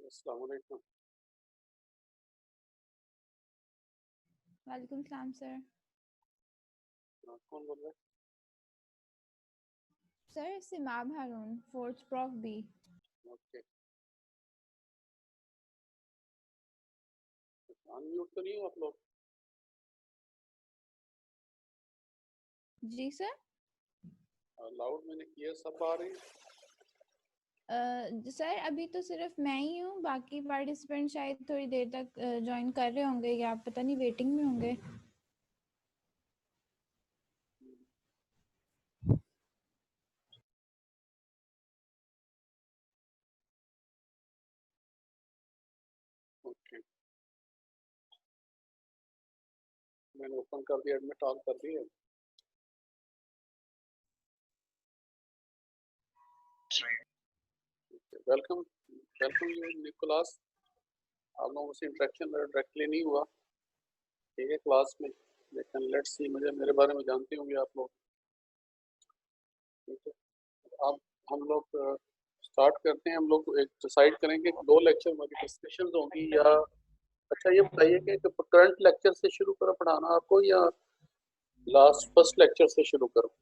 अस्सलाम वालेकुम। वालेकुम सलाम सर। कौन बोल रहा है? Sir Simab Haroon, fourth prof B. Okay, unmute तो नहीं हो आप लोग? जी सर। लाउड मैंने किया, सब आ रही है। सर अभी तो सिर्फ मैं ही हूँ, बाकी पार्टिसिपेंट शायद थोड़ी देर तक ज्वाइन कर रहे होंगे या पता नहीं वेटिंग में होंगे। ओके, मैंने ओपन कर दिया, एडमिट ऑन कर दिया। Welcome, welcome you Nicholas. आप लोगों से इंटरेक्शन डायरेक्टली नहीं हुआ, ठीक है, क्लास में, लेकिन लेट्स सी, मुझे मेरे बारे में जानते होंगे आप लोग, ठीक है। अब हम लोग स्टार्ट करते हैं। हम लोग एक डिसाइड करेंगे कि 2 लेक्चर हमारी डिस्कशन होंगी, या अच्छा ये बताइए कि करंट लेक्चर से शुरू करो पढ़ाना आपको, या लास्ट फर्स्ट लेक्चर से शुरू करो?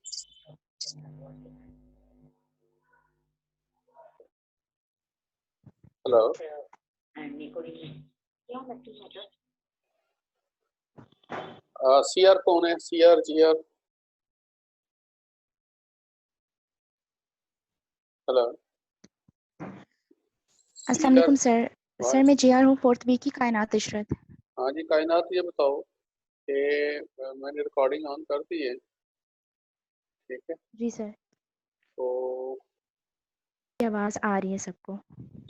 हेलो, सीआर कौन है? CR, GR? हेलो, अस्सलाम सीआर? वालेकुम सर। सर मैं जीआर हूँ, फोर्थ बी की कायनात इशरत। हाँ जी, कायनात, ये बताओ कि मैंने रिकॉर्डिंग ऑन कर दी है, ठीक है? जी सर, तो आवाज़ आ रही है सबको?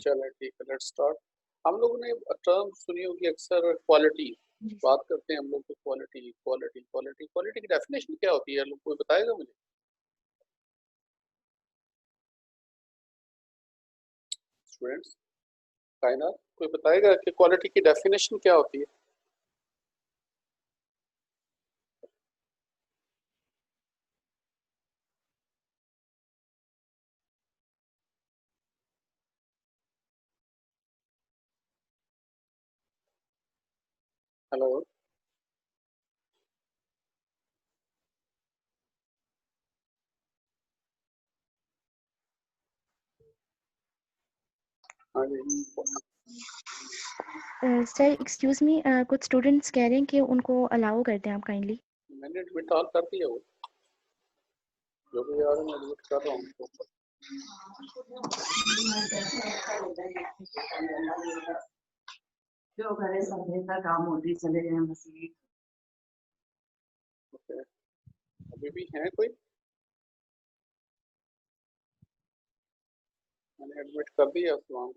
चलो ठीक है, लेट्स स्टार्ट। हम लोगों ने टर्म सुनी होगी अक्सर, क्वालिटी। जी सर। बात करते हैं हम लोग, क्वालिटी क्वालिटी क्वालिटी क्वालिटी की डेफिनेशन क्या होती है? लोग कोई बताएगा मुझे? स्टूडेंट्स, कायनात, कोई बताएगा कि क्वालिटी की डेफिनेशन क्या होती है? हेलो, हाँ जी, सर एक्सक्यूज़ मी, कुछ स्टूडेंट्स कह रहे हैं कि उनको अलाउ कर दें आप काइंडली। मैंने एडमिट ऑन कर दिया, वो जो भी आ रहा है मैं एडमिट कर रहा हूँ उनको। जो करे सभ्यता काम होती चले गए मसीह। ओके, अभी भी है कोई? मैंने एडमिट कर दिया उसको।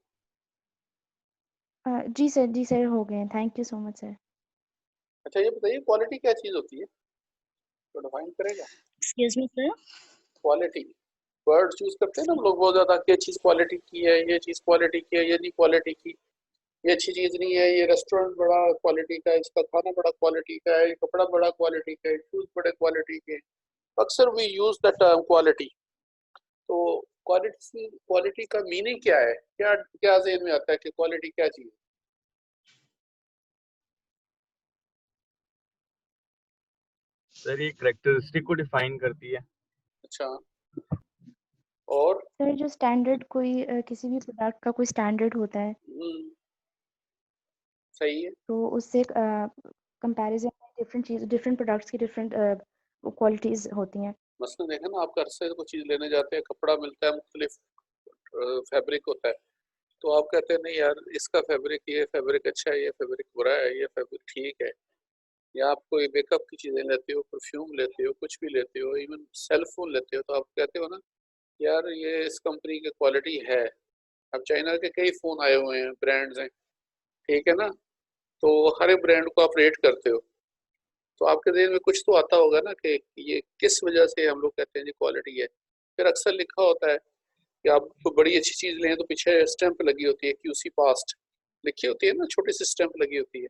जी सर हो गए हैं, thank you so much sir. अच्छा ये बताइए, क्वालिटी क्या चीज़ होती है, तो डिफाइन करेगा? Excuse me sir. Quality word use करते हैं ना हम लोग बहुत ज़्यादा, कि ये चीज़ क्वालिटी की है, ये चीज़ क्वालिटी की है, ये नहीं क्वालिटी की, ये अच्छी चीज़ नहीं है, ये रेस्टोरेंट बड़ा क्वालिटी का है, इसका खाना बड़ा क्वालिटी का है, ये कपड़ा बड़ा क्वालिटी का है, शूज़ बड़े क्वालिटी के हैं। अक्सर we use the term quality. तो क्वालिटी का मीनिंग क्या है? क्या क्या ज़हन में आता है कि क्वालिटी क्या चीज़ है? सर ये करेक्टरिस्टिक को डिफाइन करती है। अच्छा, और सर जो स्टैंडर्ड कोई किसी भी प्रोडक्ट का कोई स्टैंडर्ड होता है, सही है। तो उससे कंपैरिजन में डिफरेंट चीज़, डिफरेंट प्रोडक्ट्स की डिफरेंट क्वालिटीज़ होती हैं। मसलन देखें ना, आप घर से कोई चीज़ लेने जाते हैं, कपड़ा मिलता है, मुख्तलिफ फैब्रिक होता है, तो आप कहते हैं नहीं यार, इसका फैब्रिक, ये फैब्रिक अच्छा है, ये फैब्रिक बुरा है, ये फैब्रिक ठीक है। या आप कोई मेकअप की चीज़ें लेते हो, परफ्यूम लेते हो, कुछ भी लेते हो, इवन सेल फोन लेते हो, तो आप कहते हो ना यार ये इस कंपनी की क्वालिटी है। अब चाइना के कई फ़ोन आए हुए हैं, ब्रांड्स हैं, ठीक है ना, तो हर एक ब्रांड को आप रेट करते हो, तो आपके दिल में कुछ तो आता होगा ना कि ये किस वजह से हम लोग कहते हैं जी क्वालिटी है। फिर अक्सर लिखा होता है कि आप कोई बड़ी अच्छी चीज़ लें तो पीछे स्टैंप लगी होती है, क्यूसी पास्ट लिखी होती है ना, छोटी सी स्टैंप लगी होती है।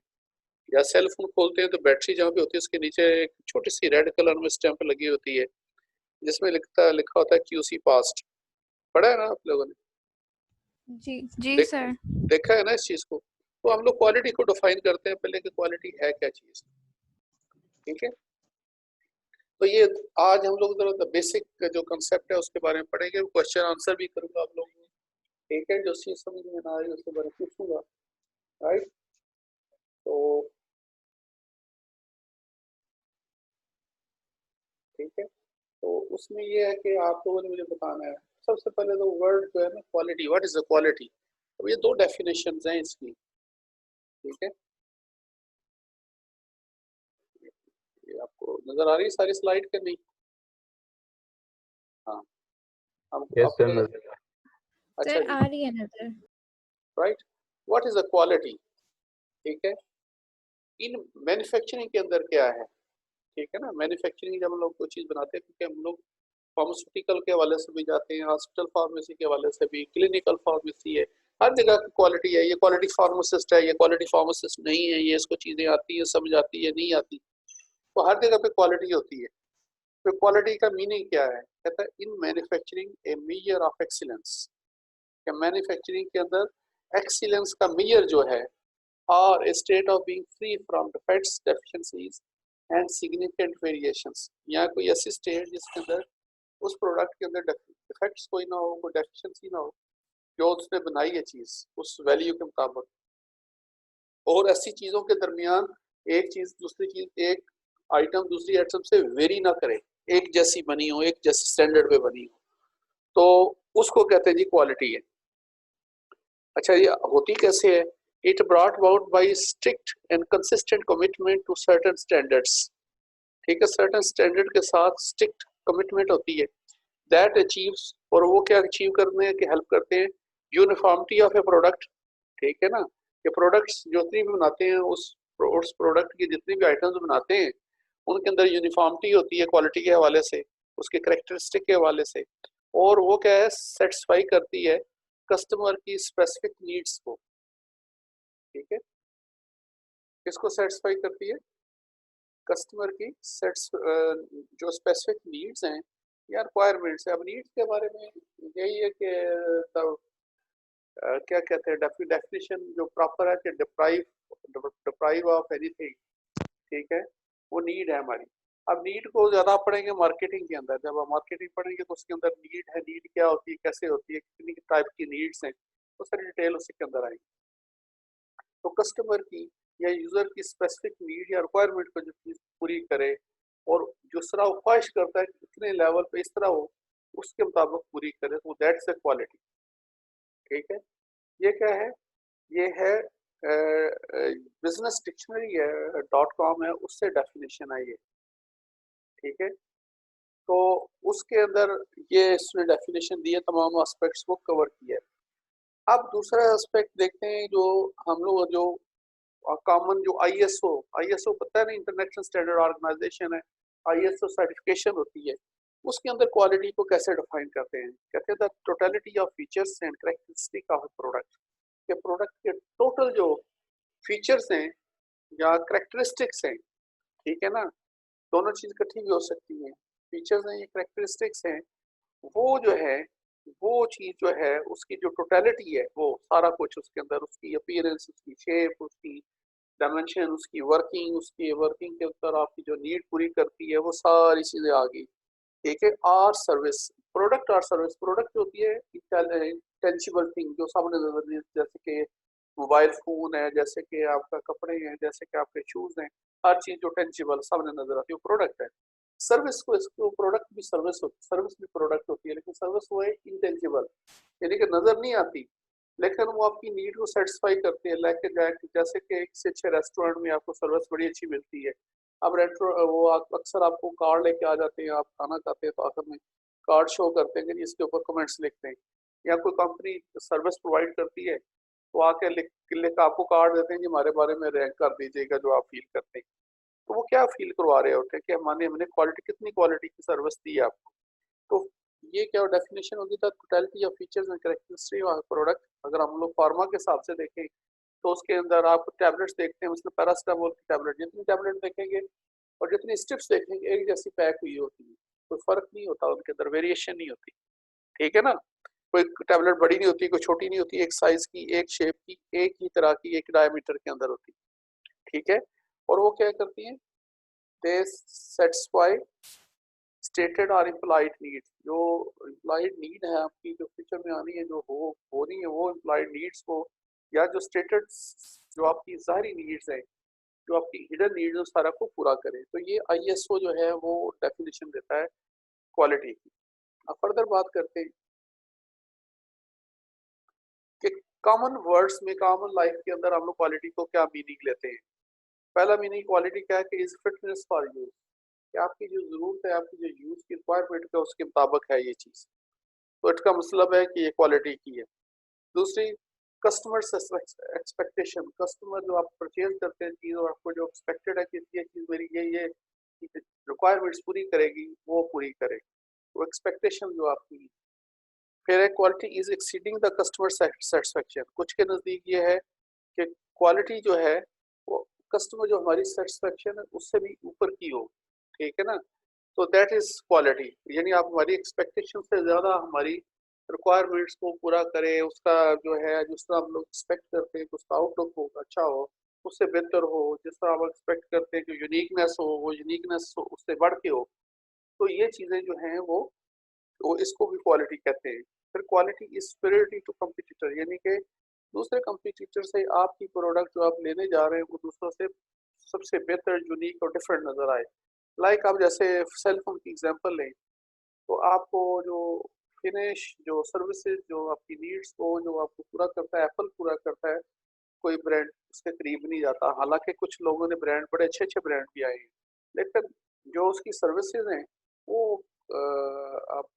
या सेल फोन खोलते हैं तो बैटरी जहाँ पे होती है उसके नीचे एक छोटी सी रेड कलर में स्टैंप लगी होती है, जिसमें लिखा होता है क्यूसी पास्ट। पढ़ा है ना आप लोगों ने? जी जी देख सर। देखा है ना इस चीज को। तो हम लोग क्वालिटी को डिफाइन करते हैं पहले कि क्वालिटी है क्या चीज, ठीक है। तो ये आज हम लोग जरा बेसिक जो कंसेप्ट है उसके बारे में पढ़ेंगे, क्वेश्चन आंसर भी करूंगा आप लोगों को, ठीक है। जो चीज समझ में ना आई उसके बारे में पूछूंगा, राइट। तो ठीक है, तो उसमें ये है कि आप लोगों ने मुझे बताना है सबसे पहले तो वर्ड जो है ना quality, what is the quality. अब ये दो डेफिनेशंस हैं इसकी, ठीक है। ये आपको नजर आ रही है सारी स्लाइड के नहीं? हाँ, हम Yes, sir. अपने, अच्छा सर जी, आ रही है नजर। Right. What is the quality, ठीक है। इन मैन्युफैक्चरिंग के अंदर क्या है, ठीक है ना। मैन्युफैक्चरिंग जब हम लोग कोई चीज बनाते हैं, क्योंकि हम लोग फार्मास्यूटिकल के हवाले से भी जाते हैं, हॉस्पिटल फार्मेसी के हवाले से भी, क्लिनिकल फार्मेसी है, हर जगह की क्वालिटी है। ये क्वालिटी फार्मासिस्ट है, ये क्वालिटी फार्मासिस्ट नहीं है, ये इसको चीजें आती है, समझ आती है, नहीं आती। तो हर जगह पे क्वालिटी होती है। तो क्वालिटी का मीनिंग क्या है, कहता है in manufacturing A measure of excellence. Manufacturing के अंदर एक्सीलेंस का मेजर जो है, और a state of being free from defects, deficiencies and significant variations। यहाँ कोई ऐसी स्टेट जिसके अंदर उस प्रोडक्ट के अंदर डिफेक्ट्स कोई ना हो, कोई डेफिशिएंसी ना हो, जो उसने बनाई है चीज उस वैल्यू के मुताबिक, और ऐसी चीजों के दरमियान एक चीज दूसरी चीज, एक आइटम दूसरी आइटम से वेरी ना करे, एक जैसी बनी हो, एक जैसे स्टैंडर्ड पे बनी हो, तो उसको कहते हैं जी क्वालिटी है। अच्छा, ये होती कैसे है? It brought about by strict and consistent commitment to certain standards, ठीक है। सर्टेन स्टैंडर्ड के साथ स्ट्रिक्ट कमिटमेंट होती है, दैट अचीव्स, और वो क्या अचीव करने हैं कि हेल्प करते हैं, यूनिफॉर्मिटी ऑफ ए प्रोडक्ट, ठीक है ना। ये प्रोडक्ट्स जो भी बनाते हैं उस प्रोडक्ट की जितनी भी आइटम्स बनाते हैं उनके अंदर यूनिफॉर्मिटी होती है क्वालिटी के हवाले से, उसके करेक्टरिस्टिक के हवाले से, और वो क्या है, सेटिस्फाई करती है कस्टमर की स्पेसिफिक नीड्स को, ठीक है। किसको सेटिस्फाई करती है? कस्टमर की जो स्पेसिफिक नीड्स हैं या रिक्वायरमेंट्स है। अब नीड्स के बारे में यही है कि तब क्या कहते हैं, डेफिनेशन जो प्रॉपर है कि डिप्राइव ऑफ एनीथिंग, ठीक है, वो नीड है हमारी। अब नीड को ज्यादा पढ़ेंगे मार्केटिंग के अंदर, जब हम मार्केटिंग पढ़ेंगे तो उसके अंदर नीड है, नीड क्या होती है, कैसे होती है, कितनी टाइप की नीड्स हैं, वो सारी डिटेल उसी के अंदर आएगी। तो कस्टमर की या यूजर की स्पेसिफिक नीड या रिक्वायरमेंट को जो चीज पूरी करे, और जिस तरह वो ख्वाहिश करता है कि इतने लेवल पे इस तरह हो, उसके मुताबिक पूरी करे, तो दैट्स ए क्वालिटी, ठीक है। ये क्या है? ये है बिजनेस डिक्शनरी है .com है, उससे डेफिनेशन है ये, ठीक है। तो उसके अंदर ये इसने डेफिनेशन दी है, तमाम एस्पेक्ट्स को कवर किया है। अब दूसरा एस्पेक्ट देखते हैं, जो हम लोग जो कॉमन जो आईएसओ पता है ना, इंटरनेशनल स्टैंडर्ड ऑर्गेनाइजेशन है, आईएसओ सर्टिफिकेशन होती है, उसके अंदर क्वालिटी को कैसे डिफाइन करते हैं? कहते हैं the totality of features and characteristic of product, के प्रोडक्ट के टोटल जो फीचर्स हैं या करेक्टरिस्टिक्स हैं, ठीक है ना, दोनों चीज इकट्ठी भी हो सकती हैं, फीचर्स हैं या करेक्टरिस्टिक्स हैं, वो जो है, वो चीज जो है उसकी जो टोटलिटी है, वो सारा कुछ उसके अंदर, उसकी अपीयरेंस, उसकी शेप, उसकी डायमेंशन, उसकी वर्किंग के ऊपर आपकी जो नीड पूरी करती है, वो सारी चीजें आ गई, ठीक है। और सर्विस, प्रोडक्ट और सर्विस, प्रोडक्ट होती है इंटेंजिबल थिंग जो सामने नजर, जैसे कि मोबाइल फोन है, जैसे कि आपका कपड़े हैं, जैसे कि आपके शूज हैं, हर चीज जो टेंजिबल सामने नजर आती है वो प्रोडक्ट है। सर्विस को, इसको प्रोडक्ट भी सर्विस होती, सर्विस भी प्रोडक्ट होती है, लेकिन सर्विस वो है इंटेंजिबल, यानी कि नजर नहीं आती, लेकिन वो आपकी नीड को सेटिस्फाई करते हैं, लेके जाए। जैसे कि एक से अच्छे रेस्टोरेंट में आपको सर्विस बड़ी अच्छी मिलती है, अब वो अक्सर आपको कार्ड लेके आ जाते हैं, आप खाना खाते हैं तो आखिर में कार्ड शो करते हैं कि इसके ऊपर कमेंट्स लिखते हैं, या कोई कंपनी सर्विस प्रोवाइड करती है तो आके लिख आपको कार्ड देते हैं कि हमारे बारे में रैंक कर दीजिएगा जो आप फील करते हैं। तो वो क्या फील करवा रहे होते हैं कि हमने क्वालिटी, कितनी क्वालिटी की सर्विस दी है आपको। तो ये क्या डेफिनेशन होगी था, totality of features and characteristic of product. अगर हम लोग फार्मा के हिसाब से देखें तो उसके अंदर आप टैबलेट्स देखते हैं, उसमें पैरासिटामोल की टैबलेट, जितनी टैबलेट देखेंगे और जितनी स्ट्रिप्स देखेंगे एक जैसी पैक हुई होती है, कोई फर्क नहीं होता, उनके अंदर वेरिएशन नहीं होती, ठीक है ना। कोई टैबलेट बड़ी नहीं होती, कोई छोटी नहीं होती, एक साइज की, एक शेप की, एक ही तरह की, एक डायमीटर के अंदर होती, ठीक है। और वो क्या करती हैं, दे सेटिस्फाई स्टेटेड और इम्प्लाइड नीड। जो इम्प्लाइड नीड है आपकी, जो फ्यूचर में आनी है, जो हो रही है, वो इम्प्लाइड नीड्स को, या जो स्टेटेड, जो आपकी ज़ाहरी नीड्स हैं, जो आपकी हिडन नीड्स है, उस सारा को पूरा करे। तो ये ISO जो है वो डेफिनेशन देता है क्वालिटी की। अब फर्दर बात करते हैं कि कॉमन वर्ड्स में, कॉमन लाइफ के अंदर हम लोग क्वालिटी को क्या मीनिंग लेते हैं। पहला मीनिंग क्वालिटी क्या है कि इज फिटनेस फॉर यूज, कि आपकी जो ज़रूरत है, आपकी जो यूज़ की रिक्वायरमेंट है, उसके मुताबिक है ये चीज़, तो इसका मतलब है कि ये क्वालिटी की है। दूसरी, कस्टमर एक्सपेक्टेशन, कस्टमर जो आप परचेज करते हैं चीज़, और आपको जो एक्सपेक्टेड है कि ये चीज़ मेरी ये रिक्वायरमेंट्स पूरी करेगी, वो पूरी करे, वो एक्सपेक्टेशन जो आपकी। फिर है quality is exceeding the customer satisfaction, कुछ के नज़दीक ये है कि क्वालिटी जो है वो कस्टमर जो हमारी सेटिस्फेक्शन है उससे भी ऊपर की हो, ठीक है ना। तो दैट इज क्वालिटी, यानी आप हमारी एक्सपेक्टेशन से ज़्यादा हमारी रिक्वायरमेंट्स को पूरा करें, उसका जो है जिस तरह हम लोग एक्सपेक्ट करते हैं कि उसका आउटलुक हो अच्छा हो, उससे बेहतर हो, जिस तरह हम एक्सपेक्ट करते हैं कि यूनिकनेस हो, वो यूनिकनेस हो उससे बढ़ के हो। तो ये चीज़ें जो हैं वो इसको भी क्वालिटी कहते हैं। फिर quality is superiority to competitor, यानी कि दूसरे कंपटीटर से आपकी प्रोडक्ट जो आप लेने जा रहे हैं वो दूसरों से सबसे बेहतर, यूनिक और डिफरेंट नजर आए। लाइक आप जैसे सेल फोन की एग्जांपल लें, तो आपको जो फिनिश, जो सर्विसेज, जो आपकी नीड्स को जो आपको पूरा करता है, एप्पल पूरा करता है, कोई ब्रांड उसके करीब नहीं जाता। हालांकि कुछ लोगों ने ब्रांड, बड़े अच्छे अच्छे ब्रांड भी आए हैं, लेकिन जो उसकी सर्विसेज हैं वो आप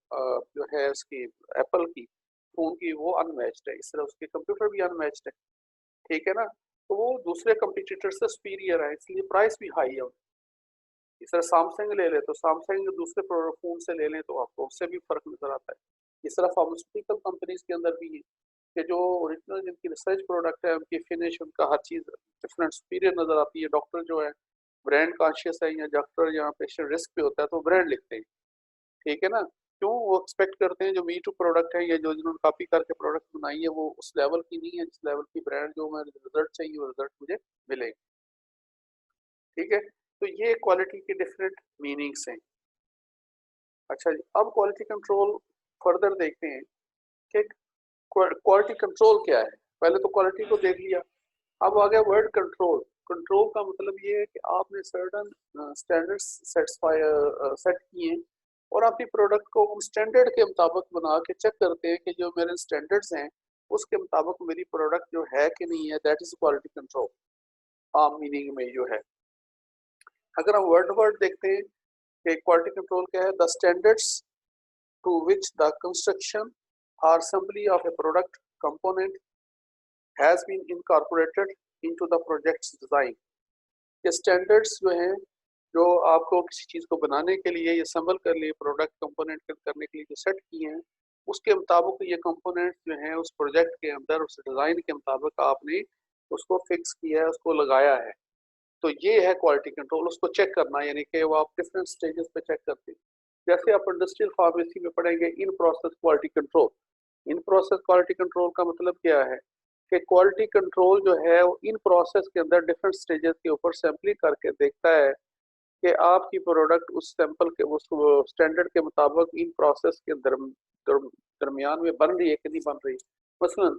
जो है उसकी एप्पल की फ़ोन की वो अनमैच्ड है, इस तरह उसके कंप्यूटर भी अनमैच्ड है, ठीक है ना। तो वो दूसरे कंपटीटर से सुपीरियर है, इसलिए प्राइस भी हाई है। इस तरह सैमसंग ले ले तो सैमसंग दूसरे फ़ोन से ले लें तो आपको उससे भी फ़र्क नज़र आता है। इस तरह फार्मास्यूटिकल कंपनीज़ के अंदर भी है कि जो ओरिजिनल जिनकी रिसर्च प्रोडक्ट है, उनकी फिनिश, उनका हर चीज़ डिफरेंट सुपीरियर नज़र आती है। डॉक्टर जो है ब्रांड कॉन्शियस है, या डॉक्टर या पेशेंट रिस्क पे होता है तो ब्रांड लिखते हैं, ठीक है ना। क्यों, वो एक्सपेक्ट करते हैं जो मी टू प्रोडक्ट है या जो जिन्होंने कॉपी करके प्रोडक्ट बनाई है वो उस लेवल की नहीं है जिस लेवल की ब्रांड, जो मैं रिजल्ट चाहिए वो रिजल्ट मुझे मिलेगी, ठीक है। तो ये क्वालिटी के डिफरेंट मीनिंग्स हैं। अच्छा जी, अब क्वालिटी कंट्रोल फर्दर देखते हैं कि क्वालिटी कंट्रोल क्या है। पहले तो क्वालिटी को देख लिया, अब आ गया वर्ड कंट्रोल। कंट्रोल का मतलब ये है कि आपने सर्टन स्टैंडर्ड्स सेट किए हैं, और आपकी प्रोडक्ट को उन स्टैंडर्ड के मुताबिक बना के चेक करते हैं कि जो मेरे स्टैंडर्ड्स हैं उसके मुताबिक मेरी प्रोडक्ट जो है कि नहीं है। दैट इज क्वालिटी कंट्रोल आम मीनिंग में जो है। अगर हम वर्ड देखते हैं कि क्वालिटी कंट्रोल क्या है, the standards to which the construction or assembly of a product component has been incorporated into the project's design। ये स्टैंडर्ड्स जो हैं, जो आपको किसी चीज़ को बनाने के लिए, ये असम्बल कर लिए, प्रोडक्ट कंपोनेंट करने के लिए जो सेट किए हैं, उसके मुताबिक ये कंपोनेंट्स जो हैं उस प्रोजेक्ट के अंदर, उस डिज़ाइन के मुताबिक आपने उसको फिक्स किया है, उसको लगाया है। तो ये है क्वालिटी कंट्रोल, उसको चेक करना, यानी कि वो आप डिफरेंट स्टेजेस पे चेक करते हैं। जैसे आप इंडस्ट्रियल फार्मेसी में पढ़ेंगे इन प्रोसेस क्वालिटी कंट्रोल। इन प्रोसेस क्वालिटी कंट्रोल का मतलब क्या है कि क्वालिटी कंट्रोल जो है वो इन प्रोसेस के अंदर डिफरेंट स्टेजेस के ऊपर सैम्पलिंग करके देखता है कि आपकी प्रोडक्ट उस सैंपल के, उस स्टैंडर्ड के मुताबिक इन प्रोसेस के दरमियान में बन रही है कि नहीं बन रही। मसलन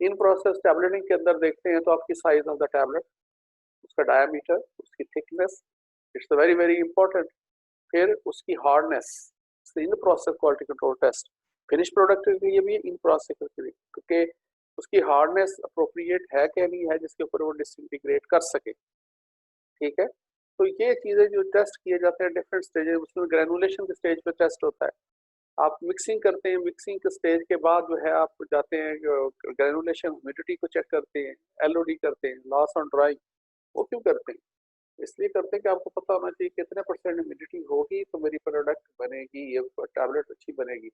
इन प्रोसेस टैबलेटिंग के अंदर देखते हैं तो आपकी साइज ऑफ द टैबलेट, उसका डायमीटर, उसकी thickness, it's very very important. फिर उसकी hardness, in process quality control test. Finish product के लिए भी, इन प्रोसेस के लिए, क्योंकि उसकी हार्डनेस अप्रोप्रिएट है कि नहीं है जिसके ऊपर वो डिसइंटीग्रेट कर सके, ठीक है। तो ये चीज़ें जो टेस्ट किए जाते हैं डिफरेंट स्टेज, उसमें ग्रेनुलेशन के स्टेज पे टेस्ट होता है। आप मिक्सिंग करते हैं, मिक्सिंग के स्टेज के बाद जो है आप जाते हैं ग्रेनुलेशन, ह्यूमिडिटी को चेक करते हैं, LOD करते हैं, लॉस ऑन ड्राइंग। वो क्यों करते हैं? इसलिए करते हैं कि आपको पता होना चाहिए कितने % ह्यूमिडिटी होगी तो मेरी प्रोडक्ट बनेगी, ये टैबलेट अच्छी बनेगी।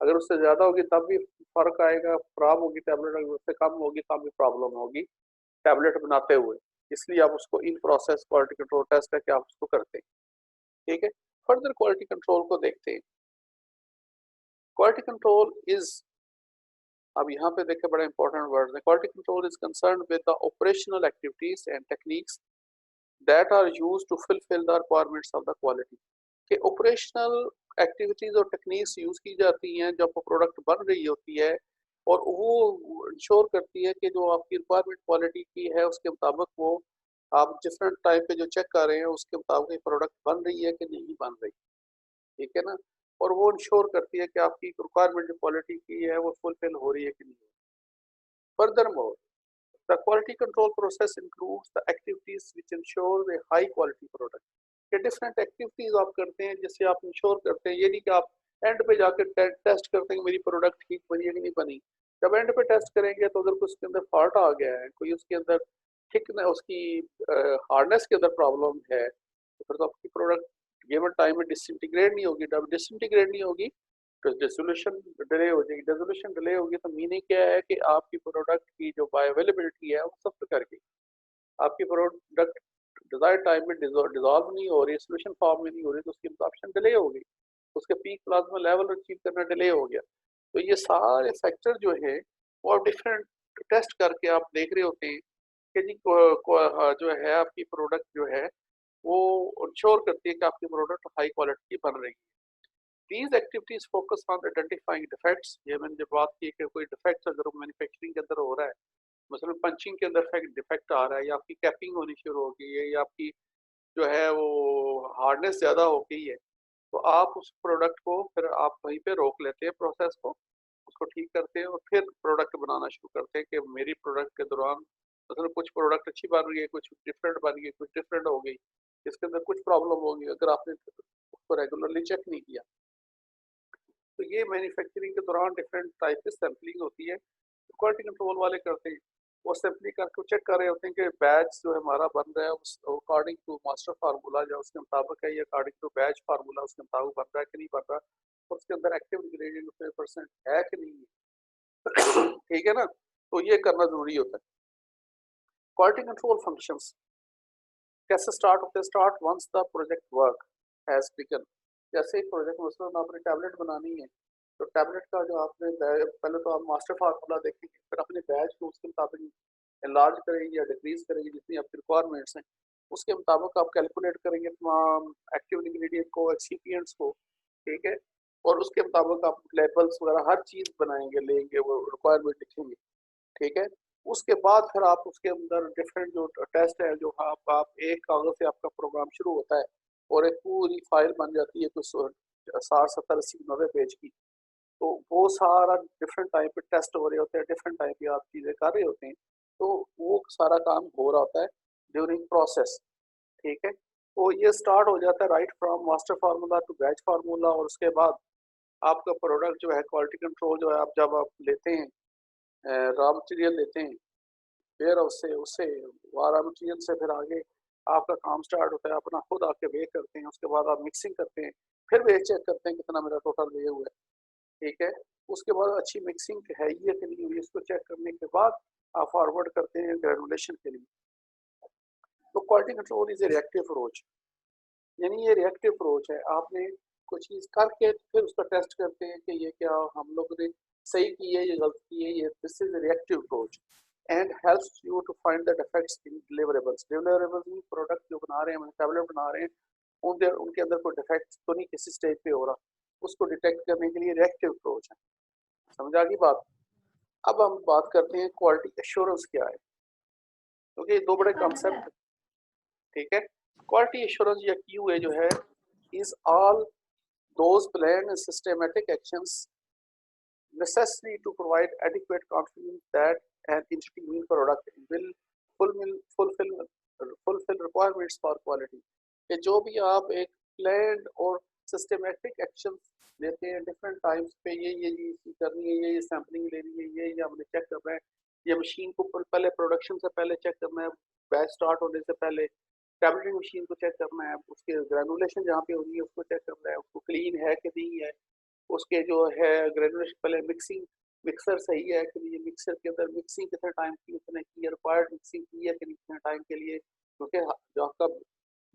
अगर उससे ज़्यादा होगी तब भी फ़र्क आएगा, ख़राब होगी टैबलेट, अगर उससे कम होगी तब भी प्रॉब्लम होगी टैबलेट बनाते हुए। इसलिए आप उसको in process quality control test करके आप उसको करते हैं, ठीक है। फर्दर क्वालिटी कंट्रोल को देखते हैं। क्वालिटी कंट्रोल इज अब यहाँ पे देखें बड़ा इंपॉर्टेंट वर्ड है, quality control is concern with the operational activities and techniques that are used to fulfil the requirements of the quality. कि ऑपरेशनल एक्टिविटीज और टेक्निक्स यूज की जाती हैं जब वो प्रोडक्ट बन रही होती है, और वो इंश्योर करती है कि जो आपकी रिक्वायरमेंट क्वालिटी की है उसके मुताबिक वो आप डिफरेंट टाइम पे जो चेक कर रहे हैं उसके मुताबिक प्रोडक्ट बन रही है कि नहीं बन रही, ठीक है ना। और वो इंश्योर करती है कि आपकी रिक्वायरमेंट जो क्वालिटी की है वो फुलफिल हो रही है कि नहीं। Furthermore, the quality control process includes the activities which ensure A high quality product. ये डिफरेंट एक्टिविटीज आप करते हैं जिससे आप इंश्योर करते हैं, ये नहीं कि आप एंड पे जाकर टेस्ट करते हैं मेरी प्रोडक्ट ठीक बनी है कि नहीं बनी। जब एंड पे टेस्ट करेंगे तो अगर उसके अंदर फॉल्ट आ गया है, कोई उसके अंदर थिकनेस उसकी हार्डनेस के अंदर प्रॉब्लम है, तो फिर तो आपकी प्रोडक्ट गिवन टाइम में डिसइंटीग्रेट नहीं होगी। जब डिसइंटीग्रेट नहीं होगी तो डिसोल्यूशन डिले हो जाएगी। डिसोल्यूशन डिले होगी तो मीनिंग क्या है कि आपकी प्रोडक्ट की जो बायोअवेलेबिलिटी है वो सफ्ट कर गई, आपकी प्रोडक्ट डिजायर्ड टाइम में डिजॉल्व नहीं हो रही, सोल्यूशन फॉर्म में नहीं हो रही, तो उसकी एब्जॉर्प्शन डिले हो गई, उसके पीक प्लाज्मा लेवल अचीव करना डिले हो गया। तो ये सारे फैक्टर जो है वो आप डिफरेंट टेस्ट करके आप देख रहे होते हैं कि जी जो है आपकी प्रोडक्ट जो है वो इंश्योर करती है कि आपकी प्रोडक्ट हाई क्वालिटी की बन रही है। These activities focus on identifying defects। ये मैंने जब बात की कि कोई डिफेक्ट अगर मैन्युफैक्चरिंग के अंदर हो रहा है, मतलब पंचिंग के अंदर डिफेक्ट आ रहा है, या आपकी कैपिंग होनी शुरू हो गई है, या आपकी जो है वो हार्डनेस ज़्यादा हो गई है, तो आप उस प्रोडक्ट को फिर आप वहीं पे रोक लेते हैं प्रोसेस को, उसको ठीक करते हैं और फिर प्रोडक्ट बनाना शुरू करते हैं कि मेरी प्रोडक्ट के दौरान मतलब कुछ प्रोडक्ट अच्छी बन रही है, कुछ डिफरेंट बन गई, कुछ डिफरेंट हो गई, इसके अंदर कुछ प्रॉब्लम होगी अगर आपने उसको रेगुलरली चेक नहीं किया। तो ये मैन्युफैक्चरिंग के दौरान डिफरेंट टाइप की सैम्पलिंग होती है, क्वालिटी कंट्रोल वाले करते हैं। वो सैम्पलिंग करके चेक कर रहे होते हैं कि बैच जो हमारा बन रहा है उस अकॉर्डिंग टू मास्टर फार्मूला जो उसके मुताबिक है, या अकॉर्डिंग टू बैच फार्मूला उसके मुताबिक बन रहा है कि नहीं बन रहा, और उसके अंदर एक्टिव इंग्रेडिएंट परसेंट है कि नहीं है ठीक है ना। तो ये करना जरूरी होता है। क्वालिटी कंट्रोल फंक्शंस कैसे स्टार्ट होते हैं? Start once the project work has begun. जैसे एक प्रोजेक्ट मसलन आपने टैबलेट बनानी है, तो टैबलेट का जो आपने पहले तो आप मास्टर फार्मूला देखेंगे, फिर अपने बैच को उसके मुताबिक एनलार्ज करेंगे या डिक्रीज करेंगे जितनी आपकी रिक्वायरमेंट्स हैं, उसके मुताबिक आप कैलकुलेट करेंगे तमाम एक्टिव इंग्रेडिएंट को, एक्सिपिएंट्स को, ठीक है, और उसके मुताबिक आप लेबल्स वगैरह हर चीज़ बनाएंगे, लेंगे, वो रिक्वायरमेंट लिखेंगे, ठीक है। उसके बाद फिर आप उसके अंदर डिफरेंट जो टेस्ट है जो आप एक कागज से आपका प्रोग्राम शुरू होता है और एक पूरी फाइल बन जाती है कुछ 60-70-80-90 पेज की, तो वो सारा डिफरेंट टाइप के टेस्ट हो रहे होते हैं, डिफरेंट टाइप की आप चीज़ें कर रहे होते हैं, तो वो सारा काम हो रहा होता है ड्यूरिंग प्रोसेस, ठीक है। तो ये स्टार्ट हो जाता है right from master formula to batch formula, और उसके बाद आपका प्रोडक्ट जो है क्वालिटी कंट्रोल जो है आप जब आप लेते हैं रॉ मटेरियल लेते हैं फिर उससे उससे रॉ मटेरियल से फिर आगे आपका काम स्टार्ट होता है, अपना खुद आके वेट करते हैं, उसके बाद आप मिक्सिंग करते हैं, फिर वेट चेक करते हैं कितना मेरा टोटल वे हुआ है, ठीक है। उसके बाद अच्छी मिक्सिंग है ये कि नहीं हुई, इसको चेक करने के बाद आप फॉरवर्ड करते हैं ग्रेनुलेशन के लिए। तो quality control is a reactive approach, यानी ये रिएक्टिव अप्रोच है, आपने कोई चीज़ करके फिर उसका टेस्ट करते हैं कि ये क्या हम लोग ने सही की है, ये गलत की है, ये this is reactive approach and helps you to find the defects in deliverables. Deliverables में प्रोडक्ट जो बना रहे हैं, टैबलेट बना रहे हैं, उनके अंदर कोई डिफेक्ट तो नहीं किसी स्टेज पे हो रहा, उसको डिटेक्ट करने के लिए रिएक्टिव अप्रोच है। समझ आ गई बात? अब हम बात करते हैं क्वालिटी एश्योरेंस क्या है, क्योंकि ये दो बड़े कॉन्सेप्ट, ठीक है। क्वालिटी एश्योरेंस या QA जो है is all those planned and systematic actions necessary to provide adequate confidence that an engineering product will fulfill requirements for quality। कि जो भी आप एक planned और systematic actions लेते हैं डिफरेंट टाइम्स पे, ये चीज़ करनी है, ये सैम्पलिंग लेनी है, ये हमने चेक करना है, ये मशीन को पहले प्रोडक्शन से पहले चेक करना है, बैच स्टार्ट होने से पहले टैबलेटिंग मशीन को चेक करना है, उसके ग्रेनुलेशन जहाँ पे हो रही है उसको चेक करना है, उसको क्लीन है कि नहीं है, उसके जो है ग्रेनुलेशन पहले मिक्सिंग मिक्सर सही है कि नहीं, मिक्सर के अंदर मिक्सिंग कितने टाइम की उसने की है, रिक्वायर्ड मिक्सिंग की है कि नहीं कितने टाइम के लिए, क्योंकि जो आपका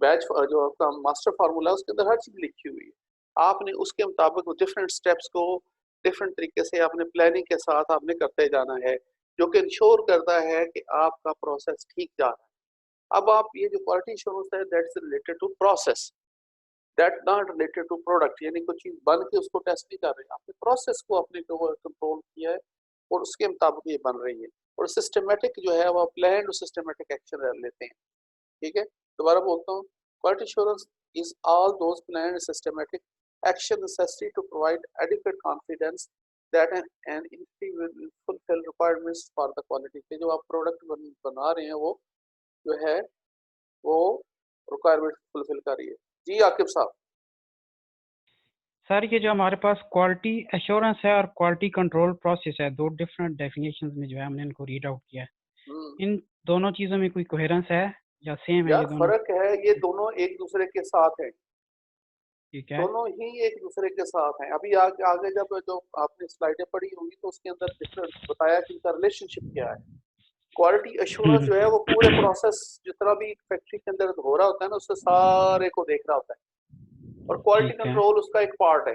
बैच जो आपका मास्टर फार्मूला है उसके अंदर हर चीज़ लिखी हुई है, आपने उसके मुताबिक डिफरेंट स्टेप्स को डिफरेंट तरीके से आपने प्लानिंग के साथ आपने करते जाना है, जो कि इंश्योर करता है कि आपका प्रोसेस ठीक जा रहा है। अब आप ये जो क्वालिटी एश्योरेंस है that is related to process, that not related to product, यानी कोई चीज बन के उसको टेस्ट नहीं कर रहे, आपने प्रोसेस को अपने कंट्रोल किया है और उसके मुताबिक ये बन रही है। और सिस्टमेटिक जो है वो प्लान और सिस्टमेटिक एक्शन लेते हैं। ठीक है, दोबारा बोलता हूँ, quality assurance is all those plan systematic action necessary to provide adequate confidence that an entity will fulfill requirements for the quality, के जो आप प्रोडक्ट बना रहे हैं वो जो है वो रिक्वायरमेंट फुलफिल कर रही है। जी आकिब साहब। सर ये जो हमारे पास क्वालिटी एश्योरेंस है और क्वालिटी कंट्रोल प्रोसेस है, दो डिफरेंट डेफिनेशंस में जो है हमने इनको रीड आउट किया है, इन दोनों चीजों में कोई कोहेरेंस है या सेम है? यार ये दोनों फर्क है, ये दोनों एक दूसरे के साथ हैं, ठीक है, दोनों ही एक दूसरे के साथ हैं। अभी आगे आगे जब जो आपने स्लाइडें पढ़ी होंगी तो उसके अंदर डिफरेंट बताया कि इनका रिलेशनशिप क्या है। क्वालिटी एश्योरेंस जो है वो पूरे प्रोसेस जितना भी फैक्ट्री के अंदर हो रहा होता है ना उससे सारे को देख रहा होता है, और क्वालिटी ठीक है, कंट्रोल उसका एक पार्ट है।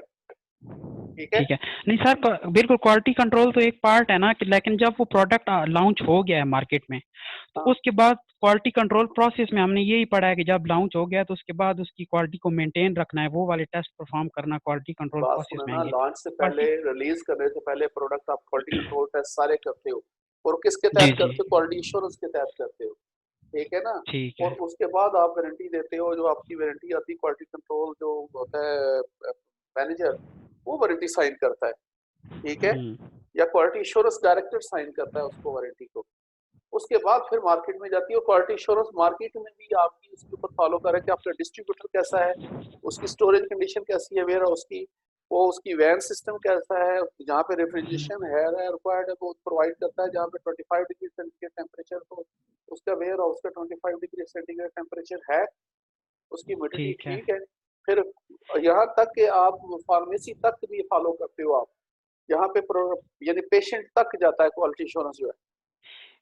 ठीक है, ठीक है। नहीं सर बिल्कुल क्वालिटी कंट्रोल तो एक पार्ट है ना कि, लेकिन जब वो प्रोडक्ट लॉन्च हो गया है मार्केट में तो हाँ। उसके बाद क्वालिटी कंट्रोल प्रोसेस में हमने यही पढ़ा है कि जब लॉन्च हो गया तो उसके बाद उसकी क्वालिटी को मेंटेन रखना है, वो वाले टेस्ट परफॉर्म करना क्वालिटी कंट्रोल बात प्रोसेस में सुनना, आएंगे। लॉन्च से पहले रिलीज करने से पहले प्रोडक्ट आप क्वालिटी कंट्रोल टेस्ट सारे करते हो, और किसके जी तहत जी करते हो? क्वालिटी एश्योरेंस के तहत करते हो। ठीक है ना, ठीक और है, उसके बाद आप गारंटी देते हो, जो आपकी वारंटी आती है क्वालिटी कंट्रोल जो होता है मैनेजर, वो वारंटी साइन करता है। ठीक है, या क्वालिटी एश्योरेंस डायरेक्टर साइन करता है उसको वारंटी को। उसके बाद फिर मार्केट में जाती है क्वालिटी एश्योरेंस, मार्केट में भी आपकी उसके ऊपर फॉलो करे कि आपका डिस्ट्रीब्यूटर कैसा है, उसकी स्टोरेज कंडीशन कैसी है वेयर हाउस की, वो उसकी वैन सिस्टम कैसा है, जहाँ पे रेफ्रिजरेशन है रिक्वायर्ड है वो प्रोवाइड करता है, जहाँ पे 25 डिग्री सेंटीग्रेड टेम्परेचर, तो उसका वेयर हाउस का 25 डिग्री सेंटीग्रेड टेम्परेचर है, उसकी ह्यूमिडिटी ठीक है। ठीक है। फिर यहाँ तक कि आप फार्मेसी तक भी फॉलो करते हो आप, यहाँ पे यानी पेशेंट तक जाता है क्वालिटी एश्योरेंस जो है।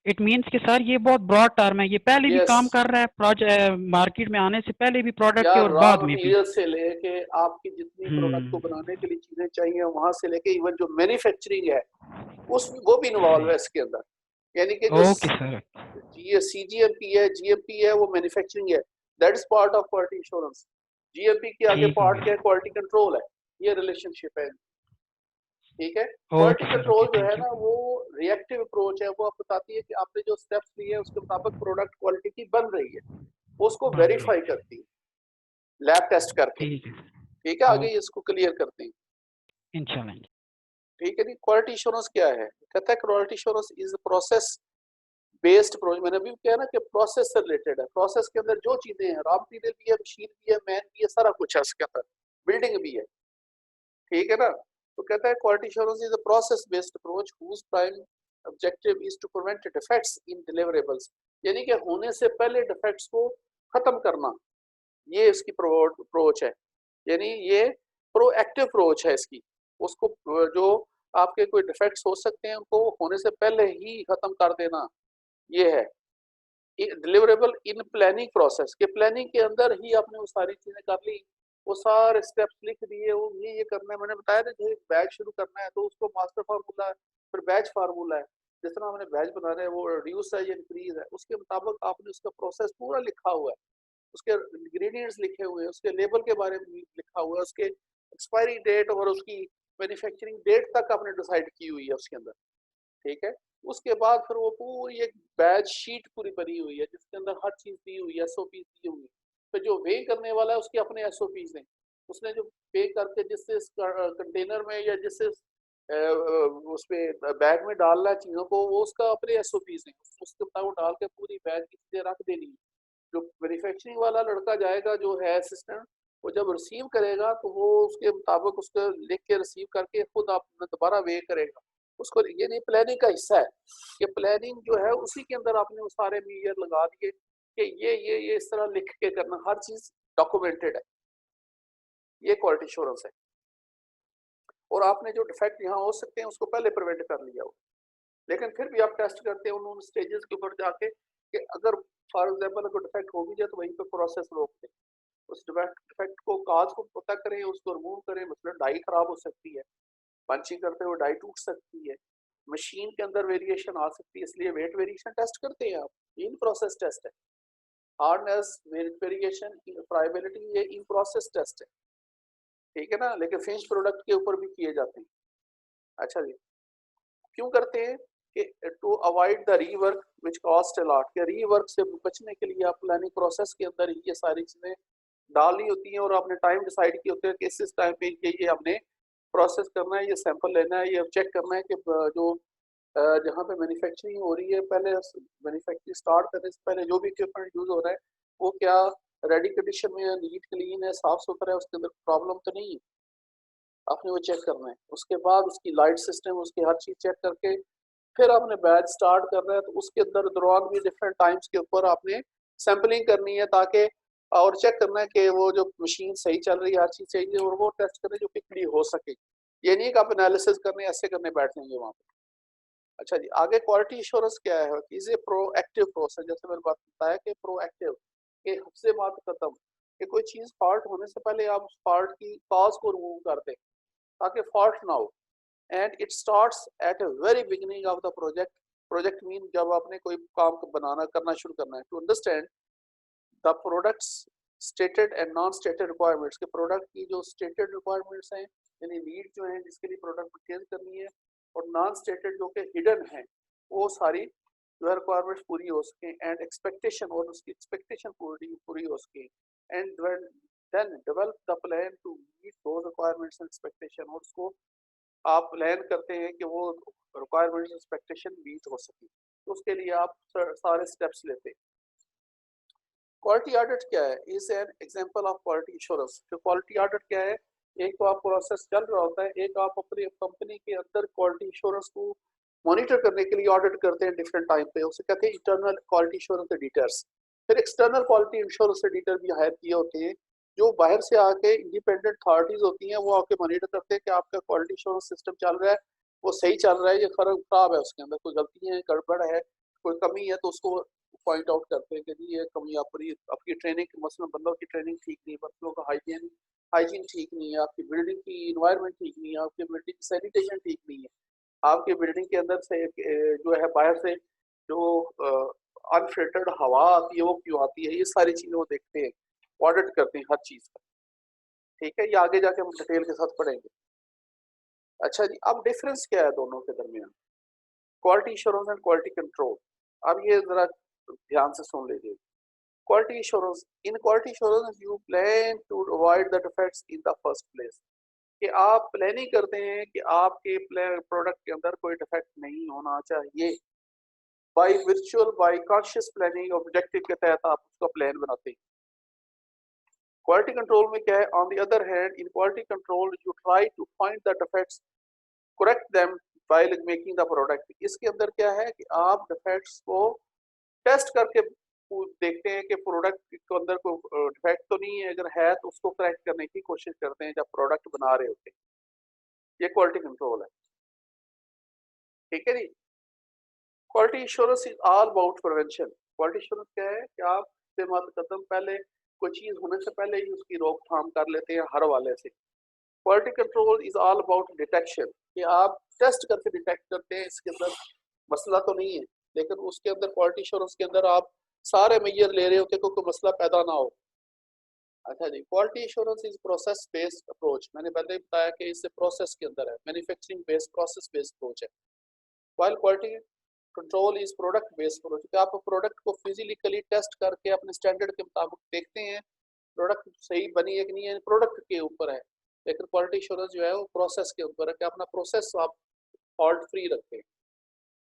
इट मींस कि सर ये बहुत ब्रॉड टर्म है, ये पहले भी Yes. काम कर रहा है प्रोजेक्ट मार्केट में आने से पहले भी प्रोडक्ट के यार और रॉ बाद में भी। मटेरियल से लेके आपकी जितनी प्रोडक्ट को बनाने के लिए चीजें चाहिए वहां से लेके इवन जो मैन्युफैक्चरिंग है उस वो भी इन्वॉल्व है इसके अंदर, यानी कि जो ओके सर, सीजीएमपी है, जीएमपी है, वो मैन्युफैक्चरिंग है, that is part of quality assurance. GMP के आगे ठीक हो पार्ट क्या गया। है? क्वालिटी कंट्रोल है, ये रिलेशनशिप है। ठीक है, okay quality sir, control okay, जो है थैंक यू। ना वो रिएक्टिव अप्रोच है, वो आप बताती है कि आपने जो स्टेप्स लिए हैं उसके मुताबिक प्रोडक्ट क्वालिटी की बन रही है, वो उसको बन रही वेरीफाई है, करती है लैब टेस्ट करके। ठीक है, ठीक है, आगे ओके, इसको क्लियर करते हैं। इंशाल्लाह। ठीक है जी, क्वालिटी एश्योरेंस क्या है? कहता है quality assurance is process based approach. मैंने अभी कहा ना कि प्रोसेस से रिलेटेड है, प्रोसेस के अंदर जो चीजें हैं, रॉ मटेरियल भी है, मशीन भी है, मैन भी है, सारा कुछ है इसके अंदर, बिल्डिंग भी है। ठीक है ना, तो कहता है quality assurance is a process based approach whose prime objective is to prevent defects in deliverables, यानी कि होने से पहले डिफेक्ट्स को खत्म करना, ये इसकी अप्रोच है, यानी ये प्रोएक्टिव अप्रोच है इसकी। उसको जो आपके कोई डिफेक्ट्स हो सकते हैं उनको होने से पहले ही खत्म कर देना, ये है। डिलीवरेबल इन प्लानिंग प्रोसेस के, प्लानिंग के अंदर ही आपने वो सारी चीजें कर ली, वो सारे स्टेप्स लिख दिए, वो ये करना है। मैंने बताया ना जो एक बैच शुरू करना है तो उसको मास्टर फार्मूला है, फिर बैच फार्मूला है, जिस तरह हमने बैच बना रहे हैं वो रिड्यूस है या इंक्रीज है, उसके मुताबिक आपने उसका प्रोसेस पूरा लिखा हुआ है, उसके इंग्रेडिएंट्स लिखे हुए हैं, उसके लेबल के बारे में लिखा हुआ है, उसके एक्सपायरी डेट और उसकी मैन्युफैक्चरिंग डेट तक आपने डिसाइड की हुई है उसके अंदर। ठीक है, उसके बाद फिर वो पूरी एक बैच शीट पूरी बनी हुई है जिसके अंदर हर चीज दी हुई है, एसओपी दी हुई है। तो जो वे करने वाला है उसके अपने एसओपीज हैं, उसने जो पे करके जिससे कंटेनर में या जिससे उस पे बैग में डालना है चीजों को, वो उसका अपने एसओपीज हैं, उसके मुताबिक डाल के पूरी बैग की चीजें रख देनी है। जो मैन्युफैक्चरिंग वाला लड़का जाएगा जो है असिस्टेंट, वो जब रिसीव करेगा तो वो उसके मुताबिक उसको लिख के रिसीव करके खुद आप दोबारा वे करेगा उसको। ये नहीं प्लानिंग का हिस्सा है, ये प्लानिंग जो है उसी के अंदर आपने वो सारे मीजर लगा दिए कि ये इस तरह लिख के करना, हर चीज डॉक्यूमेंटेड है, ये क्वालिटी एश्योरेंस है। और आपने जो डिफेक्ट यहाँ हो सकते हैं उसको पहले प्रिवेंट कर लिया हो, लेकिन फिर भी आप टेस्ट करते हैं उन स्टेजेस के ऊपर जाके कि अगर फॉर एग्जाम्पल अगर डिफेक्ट हो भी जाए तो वहीं पे प्रोसेस रोक दें, उस डिफेक्ट को काज को पता करें, उसको रिमूव करें, मतलब डाई खराब हो सकती है, पंचिंग करते हुए डाई टूट सकती है, मशीन के अंदर वेरिएशन आ सकती है, इसलिए वेट वेरिएशन टेस्ट करते हैं आप, इन प्रोसेस टेस्ट है। हार्डनेस, वेट वेरिएशन, फ्राइबिलिटी, ये इन प्रोसेस टेस्ट है, ठीक है ना। लेकिन फिनिश प्रोडक्ट के ऊपर भी किए जाते हैं। अच्छा जी, क्यों करते हैं कि to avoid the rework which cost a lot, के रीवर्क से बचने के लिए आप प्लानिंग प्रोसेस के अंदर ये सारी चीजें डालनी होती हैं और आपने टाइम डिसाइड किए होते हैं कि इस टाइम पे ये हमने प्रोसेस करना है, ये सैंपल लेना है, ये चेक करना है कि जो जहाँ पे मैन्युफैक्चरिंग हो रही है, पहले मैन्युफैक्चरिंग स्टार्ट करने से पहले जो भी इक्विपमेंट यूज हो रहा है वो क्या रेडी कंडीशन में है, नीट क्लीन है, साफ सुथरा है, उसके अंदर प्रॉब्लम तो नहीं है, आपने वो चेक करना है। उसके बाद उसकी लाइट सिस्टम, उसकी हर चीज चेक करके फिर आपने बैच स्टार्ट करना है, तो उसके अंदर दौरान भी डिफरेंट टाइम्स के ऊपर आपने सैंपलिंग करनी है, ताकि और चेक करना है कि वो जो मशीन सही चल रही है, हर चीज सही है, और वो टेस्ट करना जो क्विकली हो सके। ये नहीं कि आप एनालिसिस करने ऐसे करने बैठ जाएंगे वहाँ पे। अच्छा जी, आगे क्वालिटी इंश्योरेंस क्या है, इज ए प्रोएक्टिव प्रोसेस, जैसे मैंने बात बताया कि प्रोएक्टिव के हफ्ते बाद खत्म, कि कोई चीज फॉल्ट होने से पहले आप उस फॉल्ट की कॉज को रिमूव कर दें ताकि फॉल्ट ना हो। And it starts at a very beginning of the project. Project mean जब आपने कोई काम बनाना करना शुरू करना है, to understand the products stated and non stated requirements, के प्रोडक्ट की जो स्टेटेड रिक्वायरमेंट्स हैं, यानी नीड जो है जिसके लिए प्रोडक्ट परचेज करनी है, और नॉन स्टेटेड जो कि हिडन है, वो सारी जो है रिक्वायरमेंट्स पूरी हो सके, एंड एक्सपेक्टेशन, और उसकी एक्सपेक्टेशन पूरी हो सके, and then develop the plan to meet those requirements and expectation, और उसको आप प्लान करते हैं कि वो रिक्वायरमेंट्स एक्सपेक्टेशन मीट हो सके, तो उसके लिए आप सारे स्टेप्स लेते हैं। क्वालिटी ऑडिट क्या है, is an example of quality insurance. तो क्वालिटी ऑडिट क्या है, एक तो आप प्रोसेस चल रहा होता है, एक आप अपनी कंपनी के अंदर क्वालिटी इंश्योरेंस को मॉनिटर करने के लिए ऑडिट करते हैं डिफरेंट टाइम पे, उसे कहते हैं इंटरनल क्वालिटी इंश्योरेंस एडिटर्स। फिर एक्सटर्नल क्वालिटी इंश्योरेंस एडिटर भी हायर किए होते हैं, जो बाहर से आके इंडिपेंडेंट अथॉरिटीज होती हैं, वो आके मॉनिटर करते हैं कि आपका क्वालिटी इंश्योरेंस सिस्टम चल रहा है, वो सही चल रहा है, ये खराब है, उसके अंदर कोई गलती है, गड़बड़ है, कोई कमी है, तो उसको पॉइंट आउट करते हैं कि जी ये कमी आपकी ट्रेनिंग, मसलन बंदों की ट्रेनिंग ठीक नहीं है, बच्चों का हाइजीन ठीक नहीं है, आपकी बिल्डिंग की इन्वायरमेंट ठीक नहीं है, आपकी बिल्डिंग की सैनिटेशन ठीक नहीं है, आपकी बिल्डिंग के अंदर से जो है बाहर से जो अनफिल्टर्ड हवा आती है वो क्यों आती है, ये सारी चीजें वो देखते हैं, ऑडिट करते हैं हर चीज का। ठीक है, ये आगे जाके हम डिटेल के साथ पढ़ेंगे। अच्छा जी, अब डिफरेंस क्या है दोनों के दरमियान, quality insurance and quality control. अब ये जरा ध्यान से सुन लीजिए। Quality insurance, in quality insurance you plan to avoid the defects in the first place, कि आप प्लानिंग करते हैं कि आपके प्रोडक्ट के अंदर कोई डिफेक्ट नहीं होना चाहिए, by virtual by conscious planning objective के तहत आप उसका प्लान बनाते हैं। क्वालिटी कंट्रोल में क्या है, on the other hand in quality control you try to find the defects, correct them while making the product. इसके अंदर क्या है कि आप डिफेक्ट्स को टेस्ट करके देखते हैं कि प्रोडक्ट के अंदर कोई डिफेक्ट तो नहीं है, अगर है तो उसको करेक्ट करने की कोशिश करते हैं जब प्रोडक्ट बना रहे होते हैं। ये क्वालिटी कंट्रोल है, ठीक है जी। Quality insurance is all about prevention. Quality insurance क्या है कि आप कदम पहले कोई चीज होने से पहले ही उसकी रोकथाम कर लेते हैं हर वाले से। Quality control is all about detection, कि आप टेस्ट करके डिटेक्ट करते हैं इसके अंदर मसला तो नहीं है, लेकिन उसके अंदर क्वालिटी इंश्योरेंस के अंदर आप सारे मेजर ले रहे होते कोई मसला पैदा ना हो। अच्छा जी, quality insurance is process based approach, मैंने पहले बताया कि इससे प्रोसेस के अंदर है, manufacturing based process based approach है। While quality control is product based approach, कि आप प्रोडक्ट को फिजिकली टेस्ट करके अपने स्टैंडर्ड के मुताबिक देखते हैं प्रोडक्ट सही बनी है कि नहीं है, प्रोडक्ट के ऊपर है। लेकिन क्वालिटी इंश्योरेंस जो है वो प्रोसेस के ऊपर है कि अपना प्रोसेस आप फॉल्ट फ्री रखें।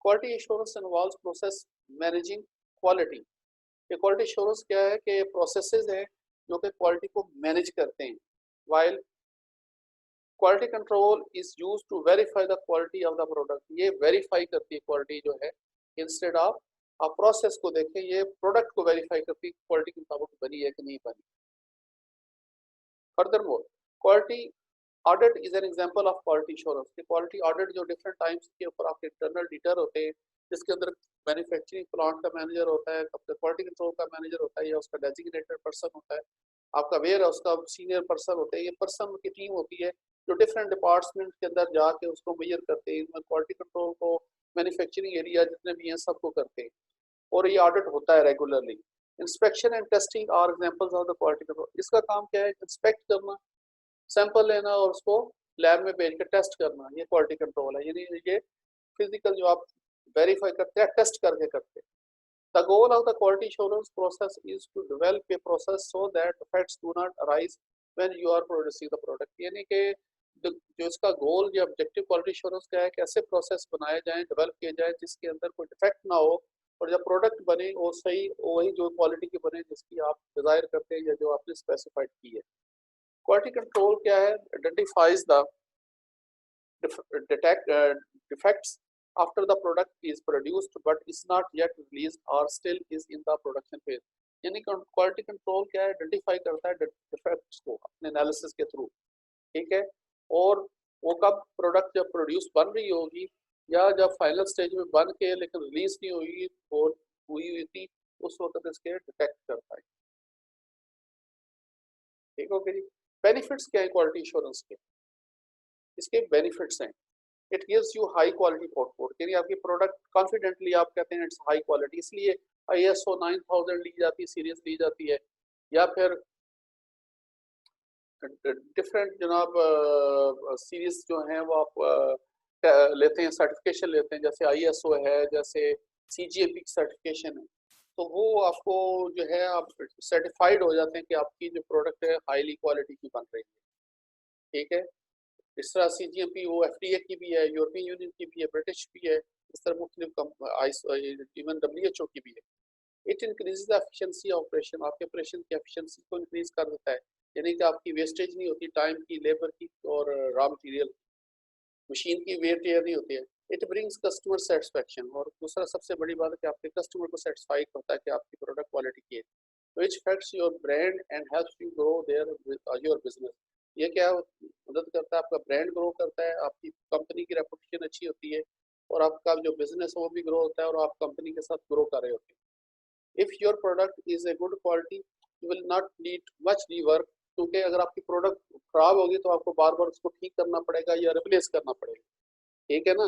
Quality insurance involves process managing quality. ये क्वालिटी इंश्योरेंस क्या है कि प्रोसेसेस हैं जो कि क्वालिटी को मैनेज करते हैं, while quality control is used to verify the quality of the product. ये वेरीफाई करती है क्वालिटी जो है, इंस्टेड ऑफ आप प्रोसेस को देखें, ये प्रोडक्ट को वेरीफाई करती है क्वालिटी के मुताबिक बनी है कि नहीं बनी। Furthermore quality audit is an example of quality insurance. कि क्वालिटी ऑडिट जो डिफरेंट टाइम्स के ऊपर आपके इंटरनल ऑडिटर होते हैं, जिसके अंदर मैन्युफैक्चरिंग प्लांट का मैनेजर होता है, क्वालिटी कंट्रोल का मैनेजर होता है या उसका डेजिग्नेटेड पर्सन होता है, आपका वेयर हाउस का सीनियर पर्सन होता है, ये पर्सन की टीम होती है जो डिफरेंट डिपार्टमेंट के अंदर जाके उसको मेजर करते हैं। इसमें क्वालिटी कंट्रोल को मैन्युफैक्चरिंग एरिया जितने भी हैं सबको करते हैं और ये ऑडिट होता है regularly. Inspection and testing are examples of the quality control. इसका काम क्या है? इंस्पेक्ट करना, सैंपल लेना और उसको लैब में भेज के टेस्ट करना, ये क्वालिटी कंट्रोल है। यानी ये फिजिकल जो आप वेरीफाई करते हैं, टेस्ट करके करते हैं। The goal of the quality assurance process is to develop a process so that defects do not arise when you are producing the product। यानी कि जो इसका गोल या ऑब्जेक्टिव क्वालिटी एश्योरेंस का है कि ऐसे प्रोसेस बनाए जाएं, डेवलप किए जाएं जिसके अंदर कोई डिफेक्ट ना हो और जब प्रोडक्ट बने वो सही वही जो क्वालिटी की बने जिसकी आप डिजायर करते हैं या जो आपने स्पेसिफाइड की है। क्वालिटी कंट्रोल क्या है? Identifies the detect defects after the product is produced but is not yet released or still is in the production phase। यानी क्वालिटी कंट्रोल क्या है? आइडेंटिफाई करता है डिफेक्ट्स को अपने एनालिसिस के थ्रू, ठीक है, और वो कब प्रोडक्ट जब प्रोड्यूस बन रही होगी या जब फाइनल स्टेज में बन के लेकिन रिलीज नहीं हुई और हुई थी उस वक्त इसके डिटेक्ट करता है। ठीक हो गया जी। बेनिफिट्स क्या है क्वालिटी इंश्योरेंस के? इसके बेनिफिट्स हैं, it gives you high quality output, यानी आपकी प्रोडक्ट कॉन्फिडेंटली आप कहते हैं इट्स हाई क्वालिटी, इसलिए ISO 9000 ली जाती है, सीरीज ली जाती है, या फिर डिफरेंट जनाब सीरीज जो हैं वो आप लेते हैं, सर्टिफिकेशन लेते हैं, जैसे ISO है, जैसे CGMP की सर्टिफिकेशन है, तो वो आपको जो है आप सर्टिफाइड हो जाते हैं कि आपकी जो प्रोडक्ट है हाईली क्वालिटी की बन रही है। ठीक है, इस तरह CGMP वो FDA की भी है, यूरोपियन यूनियन की भी है, ब्रिटिश भी है, इस तरह मुख्तलिफ इवन WHO की भी है। It increase the efficiency of operation, आपके ऑपरेशन की एफिशिएंसी को इंक्रीज कर देता है, यानी कि आपकी वेस्टेज नहीं होती टाइम की, लेबर की और रॉ मटेरियल, मशीन की वेट नहीं होती है। इट ब्रिंग्स कस्टमर सेटिस्फेक्शन, और दूसरा सबसे बड़ी बात है कि आपके कस्टमर को सेटिस्फाई करता है कि आपकी प्रोडक्ट क्वालिटी की है, which affects your brand and helps you grow there your business. ये क्या मदद करता है? आपका ब्रांड ग्रो करता है, आपकी कंपनी की रेपुटेशन अच्छी होती है और आपका जो बिजनेस है वो भी ग्रो होता है और आप कंपनी के साथ ग्रो कर रहे होते हैं। If your product is a good quality, you will not need much rework, क्योंकि अगर आपकी प्रोडक्ट खराब होगी तो आपको बार बार उसको ठीक करना पड़ेगा या रिप्लेस करना पड़ेगा, ठीक है ना।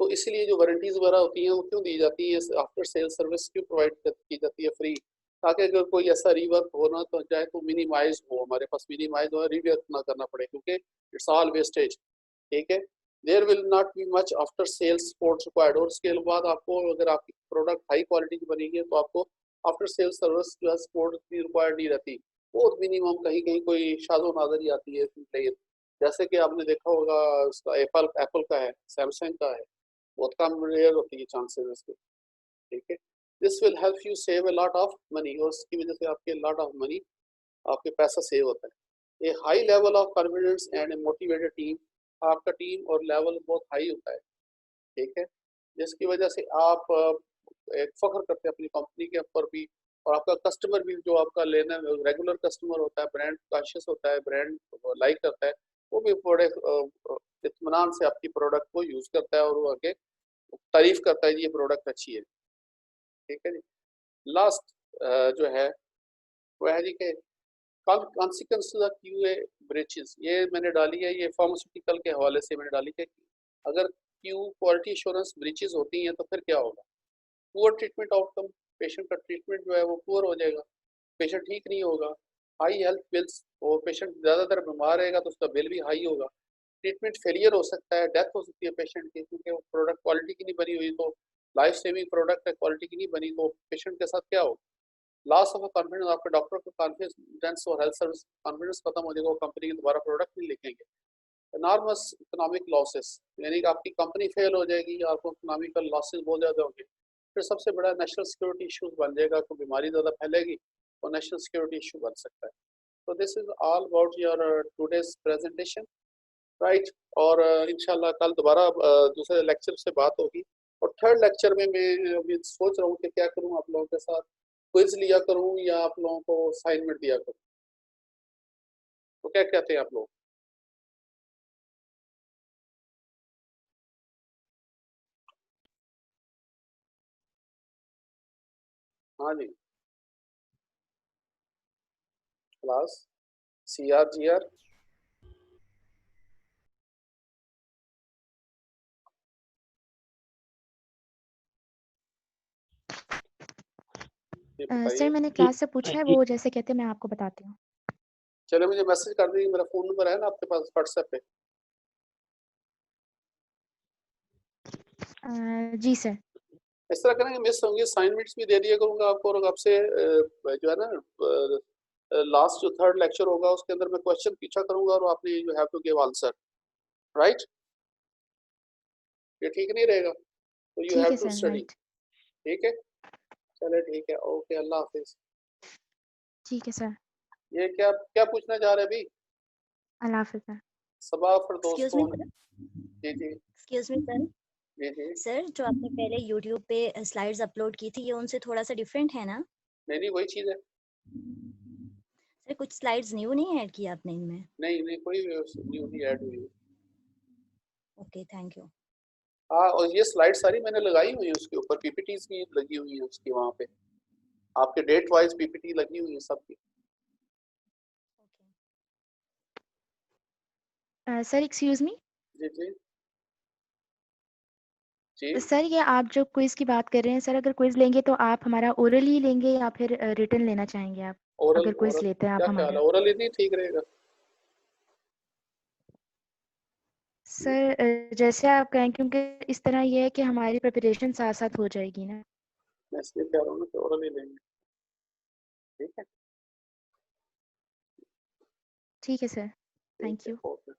तो इसलिए जो वारंटीज वगैरह होती हैं वो क्यों दी जाती है, आफ्टर सेल सर्विस क्यों प्रोवाइड की जाती है फ्री, ताकि अगर कोई ऐसा रिवर्क होना तो चाहे तो मिनिमाइज हो, हमारे पास मिनिमाइज हो, रिवर्क ना करना पड़े, क्योंकि इट्स ऑल वेस्टेज। ठीक है, there will not be much after sales support required, और उसके बाद आपको अगर आपकी प्रोडक्ट हाई क्वालिटी की बनेगी तो आपको आफ्टर सेल सर्विस जो है सपोर्ट की रिक्वायर्ड नहीं रहती, बहुत मिनिमम कहीं कहीं कोई शाज़ो नाज़र ही आती है प्लेयर, जैसे कि आपने देखा होगा उसका एप्पल का है, सैमसंग का है, बहुत कम रेयर होती है चांसेस इसके। ठीक है, this will help you save a lot of money, और इसकी वजह से आपके लॉट ऑफ मनी, आपके पैसा सेव होता है। A high level of confidence and a motivated team, आपका टीम और लेवल बहुत हाई होता है, ठीक है, जिसकी वजह से आप एक फख्र करते हैं अपनी कंपनी के ऊपर भी, और आपका कस्टमर भी जो आपका लेना रेगुलर कस्टमर होता है, ब्रांड कॉन्शियस होता है, ब्रांड लाइक करता है, वो भी बड़े इत्मीनान से आपकी प्रोडक्ट को यूज़ करता है और वो आगे तारीफ करता है ये प्रोडक्ट अच्छी है। ठीक है जी। लास्ट जो है वो है जी के कॉन्सिक्वेंस ऑफ QA ब्रीचेस, ये मैंने डाली है, ये फार्मास्यूटिकल के हवाले से मैंने डाली है। अगर क्वालिटी एश्योरेंस ब्रीचेस होती हैं तो फिर क्या होगा? पुअर ट्रीटमेंट आउटकम, पेशेंट का ट्रीटमेंट जो है वो पुअर हो जाएगा, पेशेंट ठीक नहीं होगा, हाई हेल्थ बिल्स, और पेशेंट ज़्यादातर बीमार रहेगा तो उसका बिल भी हाई होगा, ट्रीटमेंट फेलियर हो सकता है, डेथ हो सकती है पेशेंट की, क्योंकि वो प्रोडक्ट क्वालिटी की नहीं बनी हुई, तो लाइफ सेविंग प्रोडक्ट है, क्वालिटी की नहीं बनी तो पेशेंट के साथ क्या हो? लॉस ऑफ कॉन्फिडेंस, आपके डॉक्टर का कॉन्फिडेंस और हेल्थ सर्विस कॉन्फिडेंस खत्म हो जाएगा, वो कंपनी के दोबारा प्रोडक्ट नहीं लिखेंगे। एनॉर्मस इकोनॉमिक लॉसेस, यानी कि आपकी कंपनी फेल हो जाएगी, आपको इकोनॉमिकल लॉसेस बहुत ज़्यादा होंगे। फिर सबसे बड़ा नेशनल सिक्योरिटी इशूज बन जाएगा, तो बीमारी ज़्यादा फैलेगी और नेशनल सिक्योरिटी इशू बन सकता है। तो this is all about your today's presentation, right. और इंशाल्लाह कल दोबारा दूसरे लेक्चर से बात होगी, और थर्ड लेक्चर में मैं अभी सोच रहा हूँ कि क्या करूँ, आप लोगों के साथ क्विज लिया करूँ या आप लोगों को असाइनमेंट दिया करूँ, तो क्या कहते हैं आप लोग? हाँ जी, क्लास CRGR ये सर बताइए। मैंने क्लास से पूछा है, वो जैसे कहते हैं मैं आपको बताती हूँ। चलो मुझे मैसेज कर दीजिए, मेरा फ़ोन नंबर है ना आपके पास व्हाट्सएप पे? जी सर। इस तरह करेंगे, मिस होंगी असाइनमेंट्स भी दे दिया करूँगा आपको, और आपसे जो है ना लास्ट जो थर्ड लेक्चर होगा उसके अंदर मैं क्वेश्चन पूछा करूँगा और आपने you have to give answer, right? ये ठीक नहीं रहेगा? तो यू ठीक हैव है टू सर, स्टडी, राइट। ठीक है? चलिए ठीक है, ओके, अल्लाह हाफ़िज़। ठीक है सर, ये क्या क्या पूछना चाह रहे हैं अभी? अल्लाह हाफ़िज़ सर। सबा फिरदौस एक्सक्यूज मी कौन है? सर। जी, जी। Excuse me sir. जी, जी। सर जो आपने पहले यूट्यूब पे स्लाइड्स अपलोड की थी, ये उनसे थोड़ा सा डिफरेंट है ना? नहीं, नहीं वही चीज़ है। सर कुछ स्लाइड्स न्यू नहीं ऐड की आपने इनमें? नहीं, नहीं कोई न्यू नहीं ऐड हुई है। Okay, thank you. हाँ, और ये स्लाइड सारी मैंने लगाई हुई है उसके ऊपर, पीपीटीज़ भी लगी हुई हैं उसकी वहाँ पे। आपके डेट वाइज़ पीपीटी लगी हुई है सबकी। Sir excuse me. जी, जी। जी, सर ये आप जो क्विज़ की बात कर रहे हैं, सर अगर क्विज़ लेंगे तो आप हमारा ओरल ही लेंगे या फिर रिटन लेना चाहेंगे आप? ओरल अगर क्विज़ ओरल लेते हैं आप क्या ख्याल हमारा? है? ओरल ही नहीं ठीक रहेगा? सर जैसे आप कहें, क्योंकि इस तरह ये है कि हमारी प्रिपरेशन साथ-साथ हो जाएगी ना। मैं इसलिए कह रहा हूँ ना कि ओरल ही लेंगे, ठीक है? ठीक है सर, ठीक थैंक है, यू। ओके।